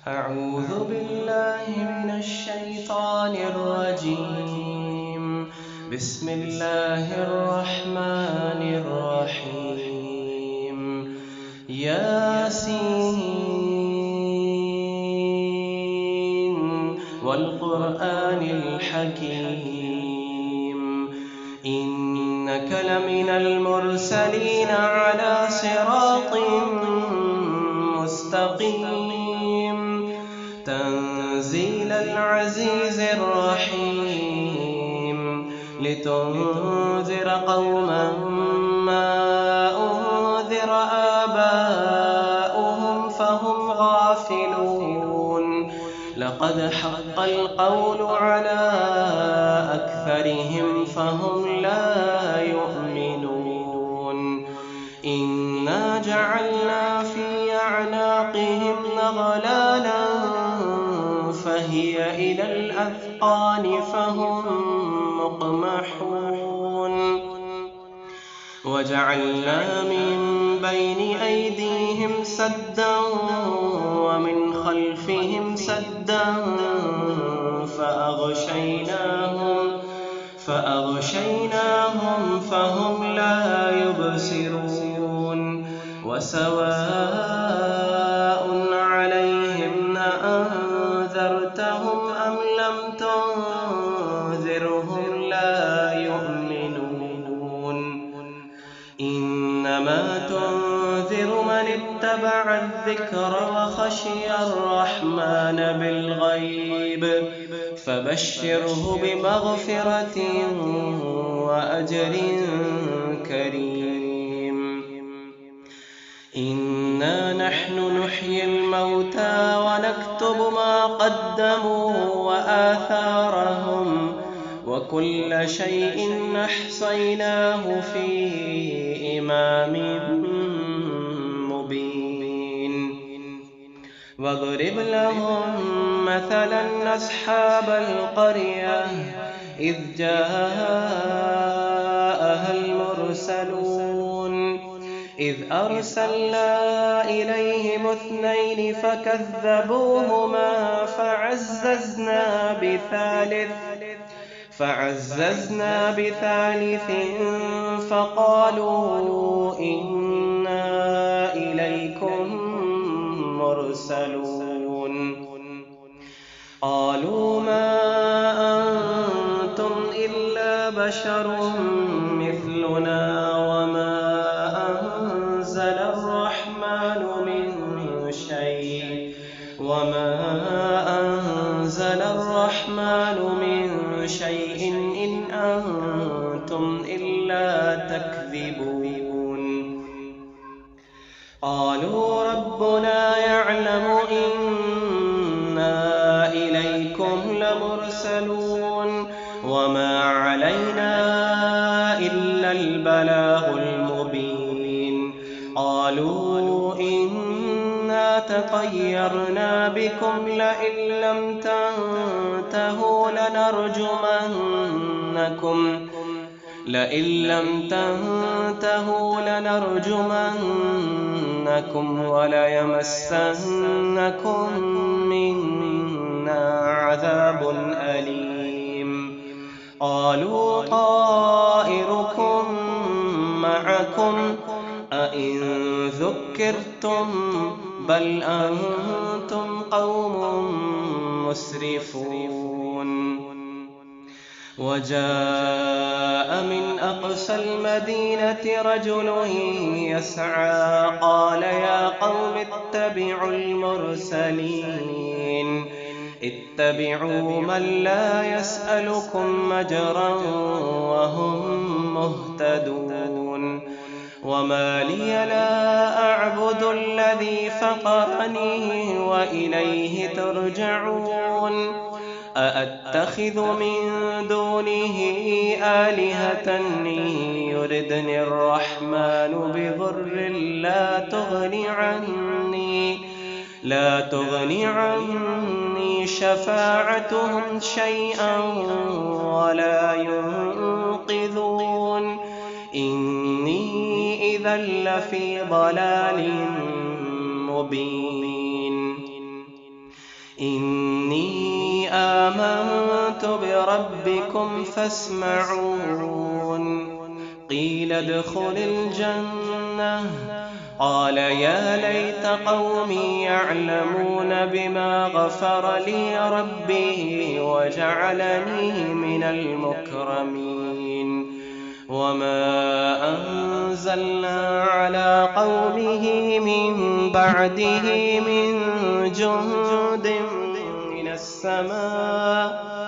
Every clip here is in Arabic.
أعوذ بالله من الشيطان الرجيم. بسم الله الرحمن الرحيم. ياسين والقرآن الحكيم. إنك لمن المرسلين على صراط مستقيم. تنزيل العزيز الرحيم. لتنذر قوما ما أنذر آباؤهم فهم غافلون. لقد حق القول على أكثرهم فهم لا يؤمنون. إنا جعلنا في أعناقهم أغلالا فهي إلى الأذقان فهم مقمحون. وجعلنا من بين أيديهم سدا ومن خلفهم سدا فأغشيناهم فهم لا يبصرون. وسواء عليهم أأنذرتهم أم لم تنذرهم لا يؤمنون. إنما تنذر من اتبع الذكر وخشي الرحمن بالغيب فبشره بمغفرة وأجر كريم. إنا نحن نحيي الموتى ونكتب ما قدموا وآثارهم وكل شيء أحصيناه في إمام مبين. واضرب لهم مثلا أصحاب القرية إذ جاءها المرسلون إذ أرسلنا إليهم 2 فكذبوهما فعززنا بثالث فقالوا إنا إليكم مرسلون. قالوا ما أنتم إلا بشر مثلنا وما أنزل الرحمن من شيء إن أنتم إلا تكذبون. قالوا ربنا يعلم إنا إليكم لمرسلون وما علينا إلا البلاغ المبين. قالوا إنا تطيرنا بكم لئن لم تنتهوا لنرجمنكم وليمسنكم منا عذاب أليم. قالوا طائركم معكم أئن ذكرتم بل أنتم قوم مسرفون. وجاء من أقصى المدينة رجل يسعى قال يا قوم اتبعوا المرسلين اتبعوا من لا يسألكم أجرا وهم مهتدون. وما لي لا أعبد الذي فطرني وإليه ترجعون. أأتخذ من دونه آلهة يردني الرحمن بضر لا تغني عني شفاعتهم شيئا ولا ينقذون. إني إذا لفي ضلال مبين. بربكم فاسمعون قيل ادخل الجنة قال يا ليت قومي يعلمون بما غفر لي ربي وجعلني من المكرمين وما أنزلنا على قومه من بعده من جند من السماء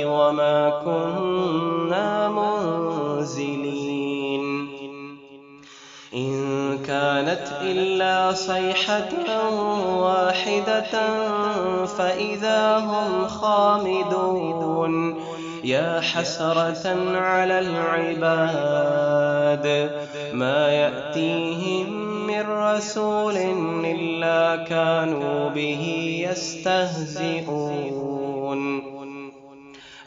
وما كنا منزلين إن كانت إلا صيحة واحدة فإذا هم خامدون يا حسرة على العباد ما يأتيهم من رسول إلا كانوا به يستهزئون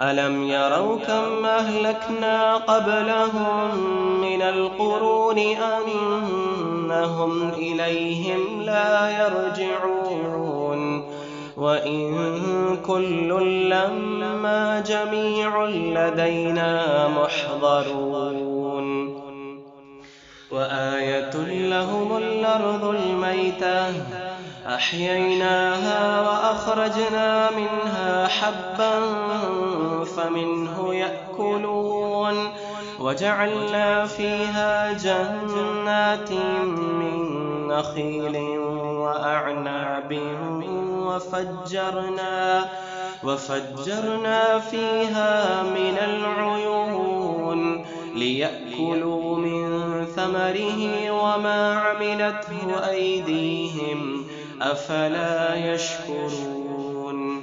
ألم يروا كم أهلكنا قبلهم من القرون أنهم إليهم لا يرجعون وإن كل لما جميع لدينا محضرون وآية لهم الأرض الميتة أحييناها وأخرجنا منها حبا فمنه يأكلون وجعلنا فيها جنات من نخيل وأعناب وفجرنا فيها من العيون ليأكلوا من ثمره وما عملته أيديهم أفلا يشكرون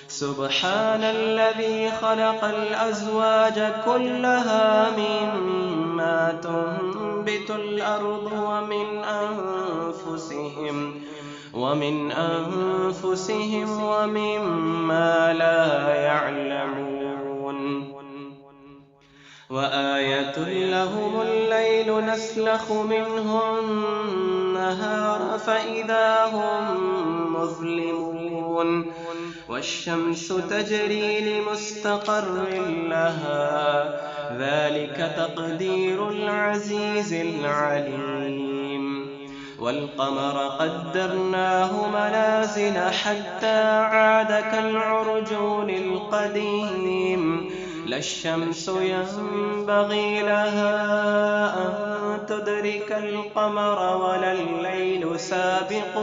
سبحان الذي خلق الأزواج كلها مما تنبت الأرض ومن أنفسهم ومما لا يعلمون وآية لهم الليل نسلخ منه النهار فإذا هم مظلمون والشمس تجري لمستقر لها ذلك تقدير العزيز العليم والقمر قدرناه منازل حتى عاد كالعرجون القديم لا الشمس ينبغي لها أن تدرك القمر ولا الليل سابق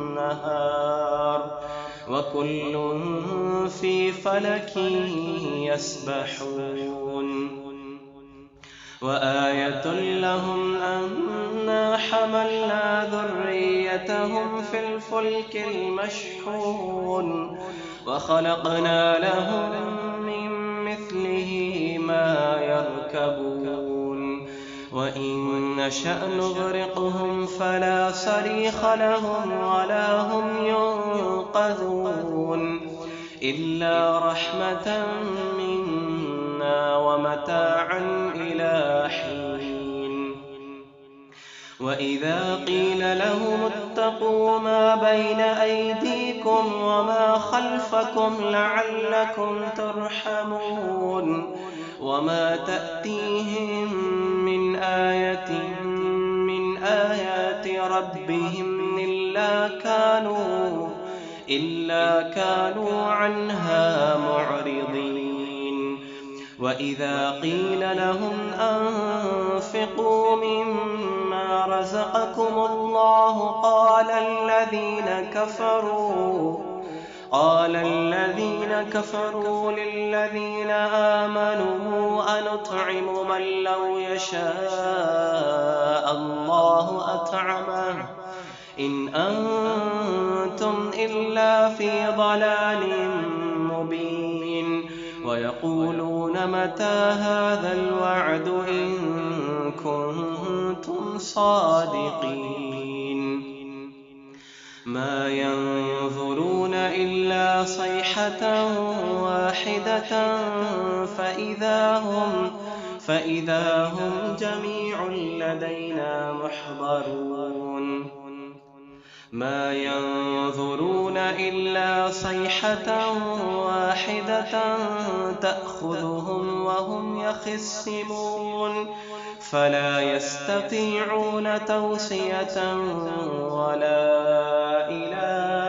النهار وكل في فلك يسبحون وآية لهم أنا حملنا ذريتهم في الفلك المشحون وخلقنا لهم من مثله ما يركبون وإن نشأ نغرقهم فلا صريخ لهم ولا هم ينقذون إلا رحمة منا ومتاعا إلى حين وإذا قيل لهم اتقوا ما بين أيديكم وما خلفكم لعلكم ترحمون وما تأتيهم من آية من آيات ربهم إلا كانوا عنها معرضين وإذا قيل لهم أنفقوا مما رزقكم الله قال الذين كفروا للذين آمنوا أنطعم من لو يشاء الله أطعمه إن أنتم إلا في ضلال مبين ويقولون متى هذا الوعد إن كنتم صادقين ما ينظرون إلا صيحة واحدة فإذا هم جميع لدينا محضرون ما ينظرون إلا صيحة واحدة تأخذهم وهم يخصمون فلا يستطيعون توصية ولا إلى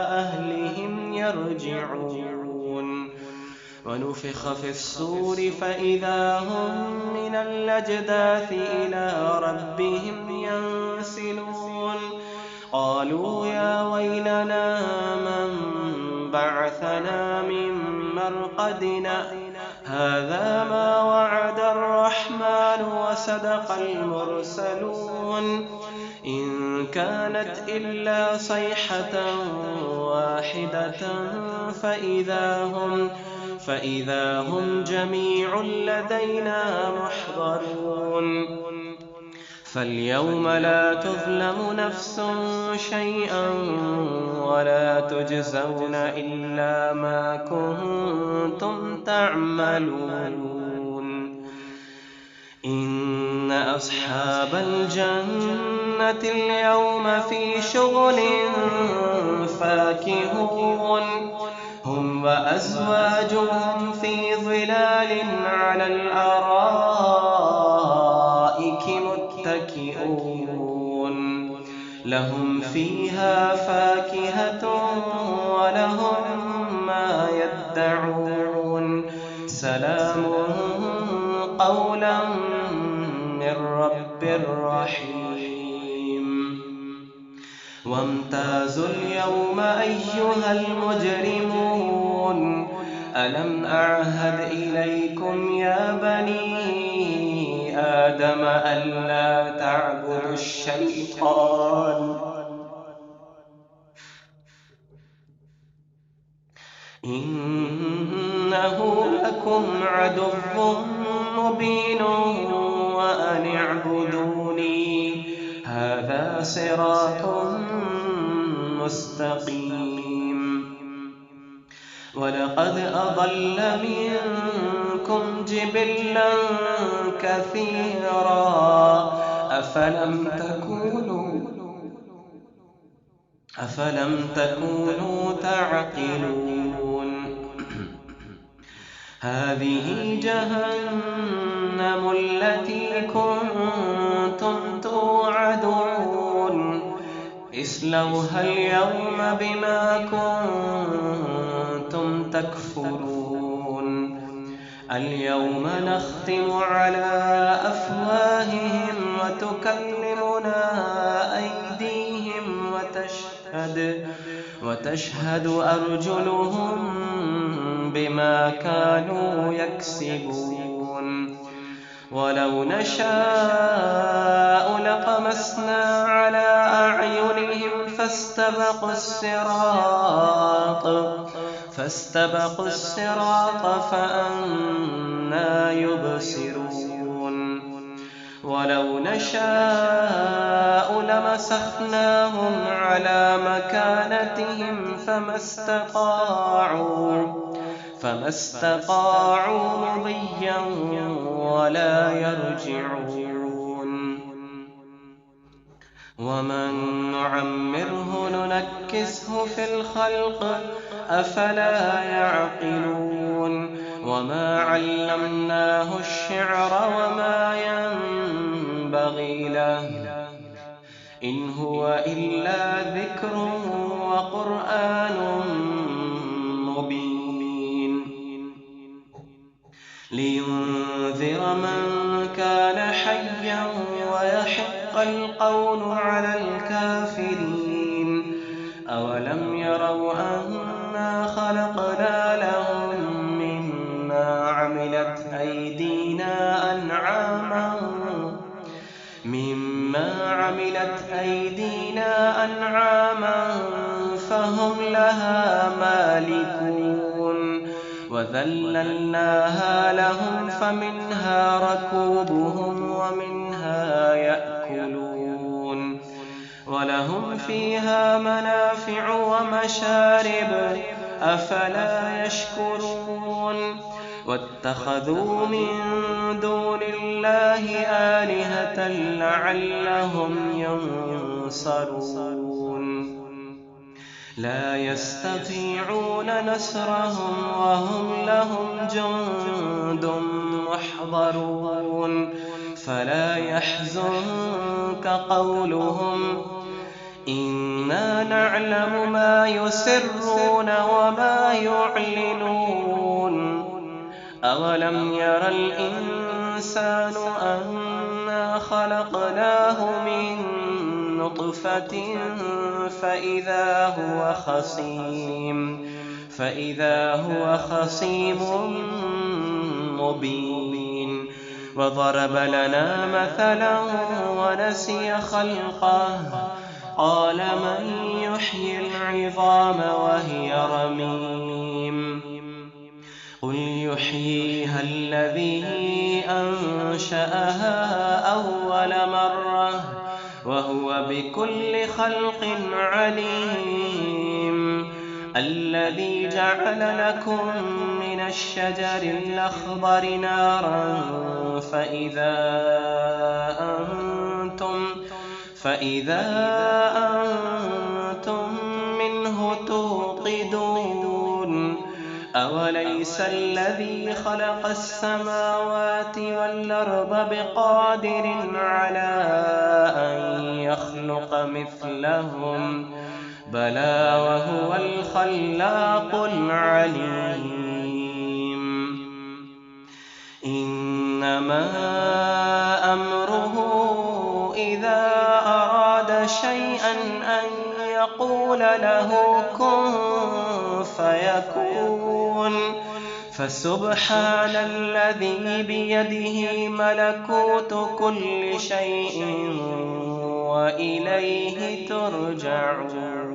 أهلهم يرجعون ونفخ في الصور فإذا هم من الأجداث إلى ربهم ينسلون قالوا يا ويلنا من بعثنا من مرقدنا هذا ما وعد الرحمن وصدق المرسلون إن كانت إلا صيحة واحدة فإذا هم جميع لدينا محضرون فاليوم لا تظلم نفس شيئا ولا تجزون إلا ما كنتم تعملون إن أصحاب الجنة اليوم في شغل فاكهون هم وأزواجهم في ظلال على الأرائك متكئون لهم فيها فاكهة ولهم ما يدعون سلام قولا من رب رحيم وامتازوا اليوم أيها المجرمون ألم أعهد إليكم يا بني آدم ألا تعبدوا الشيطان إنه لكم عدو مبين وأن اعبدوني هذا صراط مستقيم ولقد أضل منكم جبلا كثيرا أفلم تكونوا تعقلون هذه جهنم التي كنتم توعدون اصلوها اليوم بما كنتم تكفرون اليوم نختم على أفواههم وتكلمنا أيديهم وتشهد أرجلهم بما كانوا يكسبون ولو نشاء لطمسنا على أعينهم فاستبقوا الصراط فأنى يبصرون ولو نشاء لمسخناهم على مكانتهم فما استطاعوا مضيا ولا يرجعون ومن نعمره ننكسه في الخلق أفلا يعقلون وما علمناه الشعر وما ينبغي له إن هو إلا ذكر وقرآن مبين لينذر من كان حيا ويحق القول على الكافرين أولم يروا أنا خلقنا لهم مما عملت أيدينا أنعاما فهم لها مالكون وذللناها لهم فمنها ركوبهم ومنها يأكلون ولهم فيها منافع ومشارب أفلا يشكرون واتخذوا من دون الله آلهة لعلهم ينصرون لا يستطيعون نصرهم وهم لهم جند محضرون فلا يحزنك قولهم إنا نعلم ما يسرون وما يعلنون أولم ير الإنسان أنا خلقناه من نطفة فإذا هو خصيم مبين وضرب لنا مثلا ونسي خلقه قال من يحيي العظام وهي رميم قل يحييها الذي أنشأها أول مرة وهو بكل خلق عليم الذي جعل لكم من الشجر الأخضر نارا فإذا أنتم منه توقدون أوليس الذي خلق السماوات والأرض بقادر على أن يخلق مثلهم بلى وهو الخلاق العليم إنما أمره إذا أراد شيئا أن يقول له كن فيكون فسبحان الذي بيده ملكوت كل شيء وإليه ترجعون